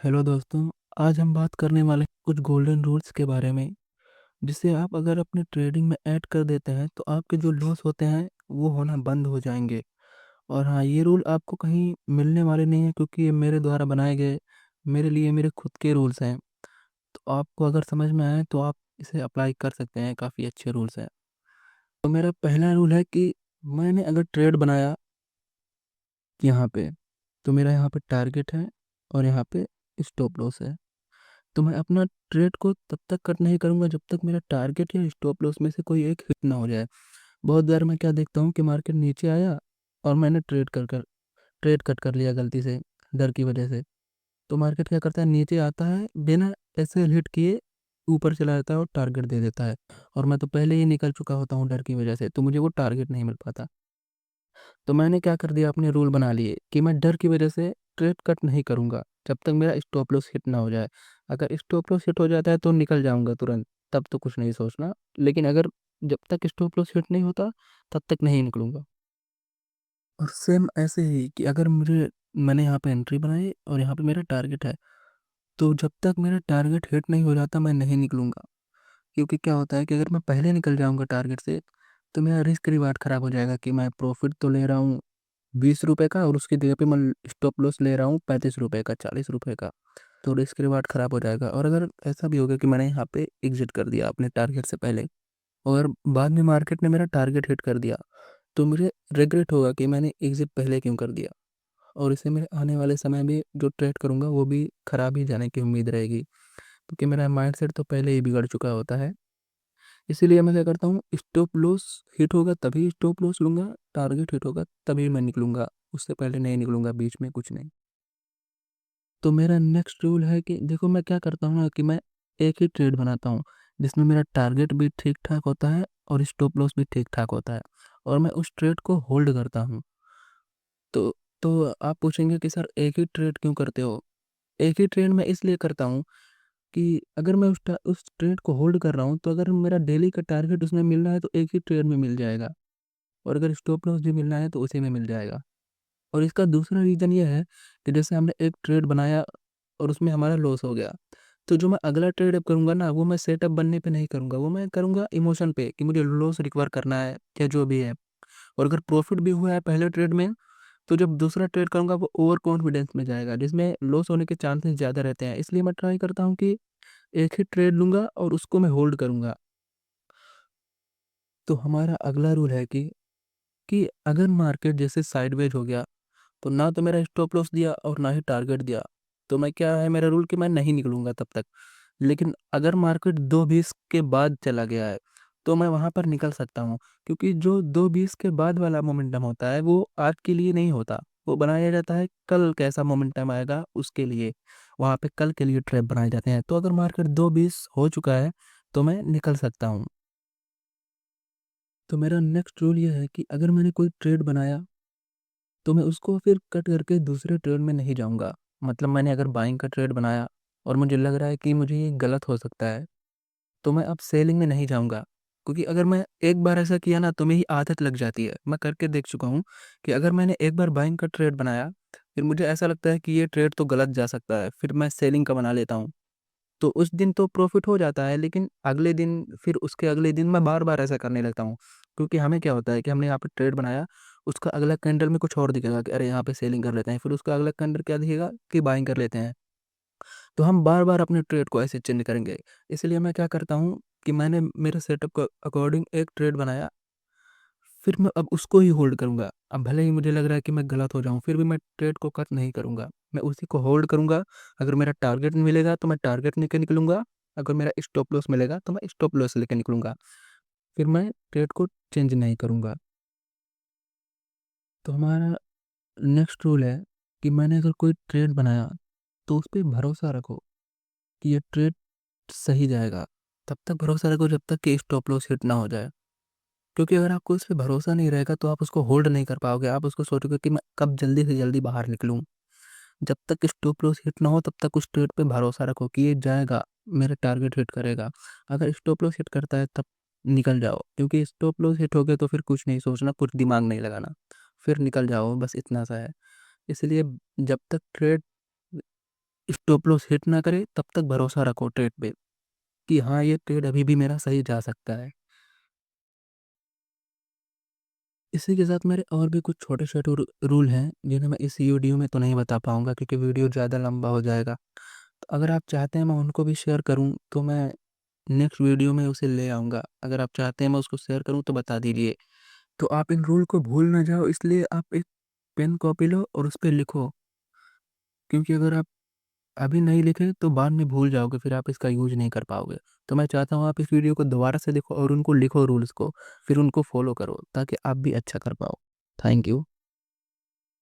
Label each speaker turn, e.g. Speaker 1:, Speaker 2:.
Speaker 1: Hello दोस्तों। आज हम बात करने वाले हैं कुछ गोल्डन रूल्स के बारे में, जिसे आप अगर अपने ट्रेडिंग में ऐड कर देते हैं तो आपके जो लॉस होते हैं वो होना बंद हो जाएंगे। और हाँ, ये रूल आपको कहीं मिलने वाले नहीं है, क्योंकि ये मेरे द्वारा बनाए गए, मेरे लिए मेरे खुद के रूल्स हैं। तो आपको अगर समझ में आए तो आप इसे अप्लाई कर सकते हैं, काफ़ी अच्छे रूल्स हैं। तो मेरा पहला रूल है कि मैंने अगर ट्रेड बनाया यहाँ पे, तो मेरा यहाँ पे टारगेट है और यहाँ पे स्टॉप लॉस है। तो मैं अपना ट्रेड को तब तक कट नहीं करूंगा जब तक मेरा टारगेट या स्टॉप लॉस में से कोई एक हिट ना हो जाए। बहुत बार मैं क्या देखता हूँ कि मार्केट नीचे आया और मैंने ट्रेड कट कर लिया गलती से, डर की वजह से। तो मार्केट क्या करता है, नीचे आता है बिना ऐसे हिट किए ऊपर चला जाता है और टारगेट दे देता है। और मैं तो पहले ही निकल चुका होता हूँ डर की वजह से, तो मुझे वो टारगेट नहीं मिल पाता। तो मैंने क्या कर दिया, अपने रूल बना लिए कि मैं डर की वजह से ट्रेड कट नहीं करूंगा जब तक मेरा स्टॉप लॉस हिट ना हो जाए। अगर स्टॉप लॉस हिट हो जाता है तो निकल जाऊंगा तुरंत, तब तो कुछ नहीं सोचना। लेकिन अगर जब तक स्टॉप लॉस हिट नहीं होता तब तक नहीं निकलूंगा। और सेम ऐसे ही कि अगर मैंने यहाँ पे एंट्री बनाई और यहाँ पे मेरा टारगेट है, तो जब तक मेरा टारगेट हिट नहीं हो जाता मैं नहीं निकलूंगा। क्योंकि क्या होता है कि अगर मैं पहले निकल जाऊंगा टारगेट से, तो मेरा रिस्क रिवार्ड खराब हो जाएगा कि मैं प्रॉफिट तो ले रहा हूँ 20 रुपए का और उसकी जगह पे मैं स्टॉप लॉस ले रहा हूँ 35 रुपए का, 40 रुपए का। तो रिस्क रिवार्ड खराब हो जाएगा। और अगर ऐसा भी हो गया कि मैंने यहाँ पे एग्जिट कर दिया अपने टारगेट से पहले, और बाद में मार्केट ने मेरा टारगेट हिट कर दिया, तो मुझे रिग्रेट होगा कि मैंने एग्जिट पहले क्यों कर दिया। और इससे मेरे आने वाले समय में जो ट्रेड करूँगा वो भी खराब ही जाने की उम्मीद रहेगी, क्योंकि मेरा माइंडसेट तो पहले ही बिगड़ चुका होता है। इसीलिए मैं क्या करता हूँ, स्टॉप लॉस हिट होगा तभी स्टॉप लॉस लूंगा, टारगेट हिट होगा तभी मैं निकलूंगा, उससे पहले नहीं निकलूंगा, बीच में कुछ नहीं। तो मेरा नेक्स्ट रूल है कि देखो, मैं क्या करता हूँ ना कि मैं एक ही ट्रेड बनाता हूँ जिसमें मेरा टारगेट भी ठीक ठाक होता है और स्टॉप लॉस भी ठीक ठाक होता है, और मैं उस ट्रेड को होल्ड करता हूँ। तो तो आप पूछेंगे कि सर एक ही ट्रेड क्यों करते हो। एक ही ट्रेड मैं इसलिए करता हूँ कि अगर मैं उस ट्रेड को होल्ड कर रहा हूँ, तो अगर मेरा डेली का टारगेट उसमें मिलना है तो एक ही ट्रेड में मिल जाएगा, और अगर स्टॉप लॉस भी मिलना है तो उसी में मिल जाएगा। और इसका दूसरा रीज़न ये है कि जैसे हमने एक ट्रेड बनाया और उसमें हमारा लॉस हो गया, तो जो मैं अगला ट्रेड अब करूँगा ना, वो मैं सेटअप बनने पे नहीं करूँगा, वो मैं करूँगा इमोशन पे कि मुझे लॉस रिकवर करना है या जो भी है। और अगर प्रॉफिट भी हुआ है पहले ट्रेड में, तो जब दूसरा ट्रेड करूँगा वो ओवर कॉन्फिडेंस में जाएगा, जिसमें लॉस होने के चांसेस ज़्यादा रहते हैं। इसलिए मैं ट्राई करता हूँ कि एक ही ट्रेड लूँगा और उसको मैं होल्ड करूँगा। तो हमारा अगला रूल है कि अगर मार्केट जैसे साइडवेज हो गया, तो ना तो मेरा स्टॉप लॉस दिया और ना ही टारगेट दिया, तो मैं क्या है मेरा रूल कि मैं नहीं निकलूंगा तब तक। लेकिन अगर मार्केट 2:20 के बाद चला गया है, तो मैं वहां पर निकल सकता हूँ, क्योंकि जो 2:20 के बाद वाला मोमेंटम होता है वो आज के लिए नहीं होता, वो बनाया जाता है कल कैसा मोमेंटम आएगा उसके लिए। वहां पे कल के लिए ट्रैप बनाए जाते हैं। तो अगर मार्केट 2:20 हो चुका है तो मैं निकल सकता हूँ। तो मेरा नेक्स्ट रूल ये है कि अगर मैंने कोई ट्रेड बनाया, तो मैं उसको फिर कट करके दूसरे ट्रेड में नहीं जाऊंगा। मतलब मैंने अगर बाइंग का ट्रेड बनाया और मुझे लग रहा है कि मुझे ये गलत हो सकता है, तो मैं अब सेलिंग में नहीं जाऊंगा। क्योंकि अगर मैं एक बार ऐसा किया ना तो मेरी आदत लग जाती है। मैं करके देख चुका हूँ कि अगर मैंने एक बार बाइंग का ट्रेड बनाया, फिर मुझे ऐसा लगता है कि ये ट्रेड तो गलत जा सकता है, फिर मैं सेलिंग का बना लेता हूँ। तो उस दिन तो प्रॉफिट हो जाता है, लेकिन अगले दिन, फिर उसके अगले दिन मैं बार बार ऐसा करने लगता हूँ। क्योंकि हमें क्या होता है कि हमने यहाँ पे ट्रेड बनाया, उसका अगला कैंडल में कुछ और दिखेगा कि अरे यहाँ पे सेलिंग कर लेते हैं, फिर उसका अगला कैंडल क्या दिखेगा कि बाइंग कर लेते हैं। तो हम बार बार अपने ट्रेड को ऐसे चेंज करेंगे। इसलिए मैं क्या करता हूँ कि मैंने मेरे सेटअप के अकॉर्डिंग एक ट्रेड बनाया, फिर मैं अब उसको ही होल्ड करूंगा। अब भले ही मुझे लग रहा है कि मैं गलत हो जाऊं, फिर भी मैं ट्रेड को कट नहीं करूंगा, मैं उसी को होल्ड करूंगा। अगर मेरा टारगेट मिलेगा तो मैं टारगेट लेके निकलूंगा, अगर मेरा स्टॉप लॉस मिलेगा तो मैं स्टॉप लॉस लेके निकलूंगा। फिर मैं ट्रेड को चेंज नहीं करूंगा। तो हमारा नेक्स्ट रूल है कि मैंने अगर कोई ट्रेड बनाया, तो उस पर भरोसा रखो कि ये ट्रेड सही जाएगा। तब तक भरोसा रखो जब तक कि स्टॉप लॉस हिट ना हो जाए। क्योंकि अगर आपको उस पर भरोसा नहीं रहेगा तो आप उसको होल्ड नहीं कर पाओगे, आप उसको सोचोगे कि मैं कब जल्दी से जल्दी बाहर निकलूं। जब तक स्टॉप लॉस हिट ना हो तब तक उस ट्रेड पे भरोसा रखो कि ये जाएगा, मेरा टारगेट हिट करेगा। अगर स्टॉप लॉस हिट करता है तब निकल जाओ, क्योंकि स्टॉप लॉस हिट हो गया तो फिर कुछ नहीं सोचना, कुछ दिमाग नहीं लगाना, फिर निकल जाओ, बस इतना सा है। इसलिए जब तक ट्रेड स्टॉप लॉस हिट ना करे तब तक भरोसा रखो ट्रेड पे कि हाँ ये ट्रेड अभी भी मेरा सही जा सकता है। इसी के साथ मेरे और भी कुछ छोटे छोटे रूल हैं जिन्हें मैं इस वीडियो में तो नहीं बता पाऊंगा क्योंकि वीडियो ज़्यादा लंबा हो जाएगा। तो अगर आप चाहते हैं मैं उनको भी शेयर करूं तो मैं नेक्स्ट वीडियो में उसे ले आऊंगा। अगर आप चाहते हैं मैं उसको शेयर करूं तो बता दीजिए। तो आप इन रूल को भूल ना जाओ, इसलिए आप एक पेन कॉपी लो और उस पर लिखो, क्योंकि अगर आप अभी नहीं लिखे तो बाद में भूल जाओगे, फिर आप इसका यूज नहीं कर पाओगे। तो मैं चाहता हूँ आप इस वीडियो को दोबारा से देखो और उनको लिखो रूल्स को, फिर उनको फॉलो करो ताकि आप भी अच्छा कर पाओ। Thank you.